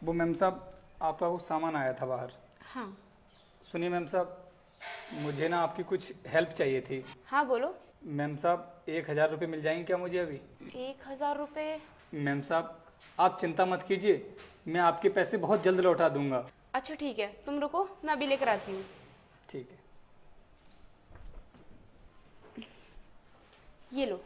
वो मैम साहब, आपका कुछ सामान आया था बाहर। हाँ। सुनिए मैम साहब, मुझे ना आपकी कुछ हेल्प चाहिए थी। हाँ बोलो। मैम साहब, 1,000 रुपये मिल जाएंगे क्या मुझे अभी? 1,000 रुपये? मैम साहब, आप चिंता मत कीजिए, मैं आपके पैसे बहुत जल्द लौटा दूंगा। अच्छा ठीक है, तुम रुको, मैं अभी लेकर आती हूँ। ठीक है। ये लो।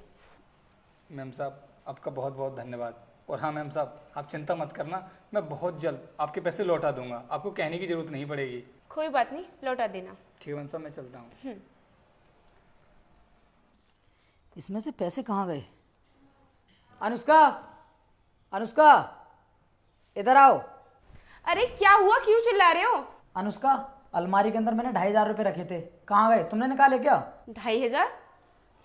मैम साहब, आपका बहुत बहुत धन्यवाद। और हाँ मैम साहब, आप चिंता मत करना, मैं बहुत जल्द आपके पैसे लौटा दूंगा, आपको कहने की ज़रूरत नहीं पड़ेगी। कोई बात नहीं, लौटा देना। ठीक है मैम साहब, मैं चलता हूँ। इसमें से पैसे कहाँ गए? अनुष्का, अनुष्का, इधर आओ। अरे क्या हुआ, क्यों चिल्ला रहे हो? अनुष्का, अलमारी के अंदर मैंने 2,500 रुपये रखे थे, कहाँ गए? तुमने निकाले क्या? 2,500?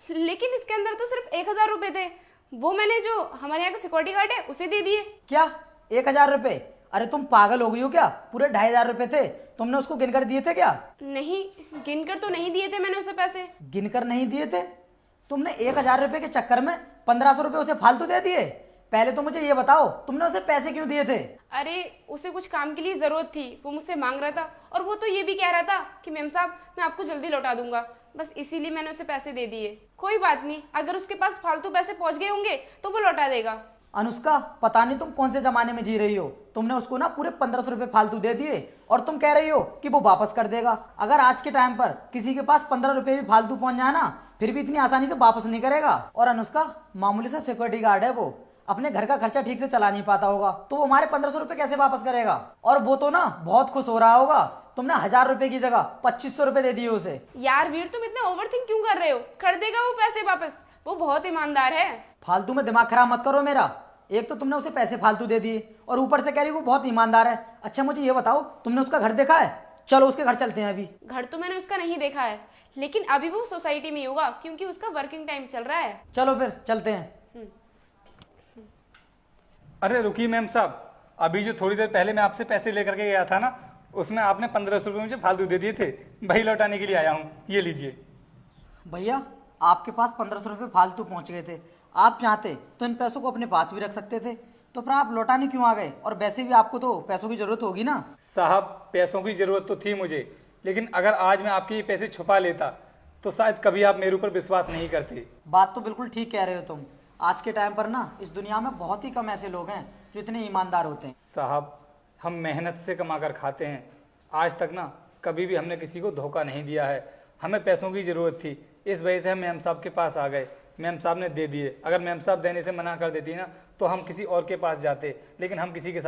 लेकिन इसके अंदर तो सिर्फ 1,000 रुपये थे। वो मैंने जो हमारे यहाँ का सिक्योरिटी गार्ड है उसे दे दिए। क्या 1,000 रुपये? अरे तुम पागल हो गई हो क्या? पूरे 2,500 रुपये थे, तुमने उसको गिनकर दिए थे क्या? नहीं, गिनकर तो नहीं दिए थे मैंने उसे पैसे। गिनकर नहीं दिए थे? तुमने 1,000 रुपये के चक्कर में 1,500 रुपये उसे फालतू दे दिए। पहले तो मुझे ये बताओ, तुमने उसे पैसे क्यों दिए थे? अरे उसे कुछ काम के लिए जरूरत थी, वो मुझसे मांग रहा था, और वो तो ये भी कह रहा था कि मैम साहब मैं आपको जल्दी लौटा दूंगा, बस इसीलिए मैंने उसे पैसे दे दिए। कोई बात नहीं, अगर उसके पास फालतू पैसे पहुंच गए होंगे तो वो लौटा देगा। अनुष्का, पता नहीं तुम कौन से जमाने में जी रही हो, तुमने उसको ना पूरे 1,500 रुपये फालतू दे दिए और तुम कह रही हो कि वो वापस कर देगा। अगर आज के टाइम पर किसी के पास 15 रुपये भी फालतू पहुंच जाए ना, फिर भी इतनी आसानी से वापस नहीं करेगा। और अनुष्का, मामूली सा सिक्योरिटी गार्ड है, वो अपने घर का खर्चा ठीक से चला नहीं पाता होगा, तो वो हमारे 1,500 रुपये कैसे वापस करेगा? और वो तो ना बहुत खुश हो रहा होगा, तुमने 1,000 रुपये की जगह 2,500 रुपये दे दिए उसे। यार वीर, तुम इतना ओवर थिंक क्यों कर रहे हो? कर देगा वो पैसे वापस, वो बहुत ईमानदार है। फालतू में दिमाग खराब मत करो मेरा। एक तो तुमने उसे पैसे फालतू दे दिए और ऊपर से कह रही वो बहुत ईमानदार है। अच्छा मुझे ये बताओ, तुमने उसका घर देखा है? चलो उसके घर चलते हैं अभी। घर तो मैंने उसका नहीं देखा है, लेकिन अभी वो सोसाइटी में ही होगा क्योंकि उसका वर्किंग टाइम चल रहा है। चलो फिर चलते हैं। अरे रुकिए मैम साहब, अभी जो थोड़ी देर पहले मैं आपसे पैसे लेकर के गया था ना, उसमें आपने 1,500 रुपये मुझे फालतू दे दिए थे, वही लौटाने के लिए आया हूँ, ये लीजिए। भैया, आपके पास 1,500 रुपये फालतू पहुंच गए थे, आप चाहते तो इन पैसों को अपने पास भी रख सकते थे, तो फिर आप लौटाने क्यों आ गए? और वैसे भी आपको तो पैसों की जरूरत होगी ना। साहब, पैसों की ज़रूरत तो थी मुझे, लेकिन अगर आज मैं आपके ये पैसे छुपा लेता तो शायद कभी आप मेरे ऊपर विश्वास नहीं करते। बात तो बिल्कुल ठीक कह रहे हो तुम। आज के टाइम पर ना इस दुनिया में बहुत ही कम ऐसे लोग हैं जो इतने ईमानदार होते हैं। साहब, हम मेहनत से कमा कर खाते हैं, आज तक ना कभी भी हमने किसी को धोखा नहीं दिया है। हमें पैसों की ज़रूरत थी, इस वजह से हम मैम साहब के पास आ गए, मैम साहब ने दे दिए। अगर मैम साहब देने से मना कर देती ना तो हम किसी और के पास जाते, लेकिन हम किसी के साथ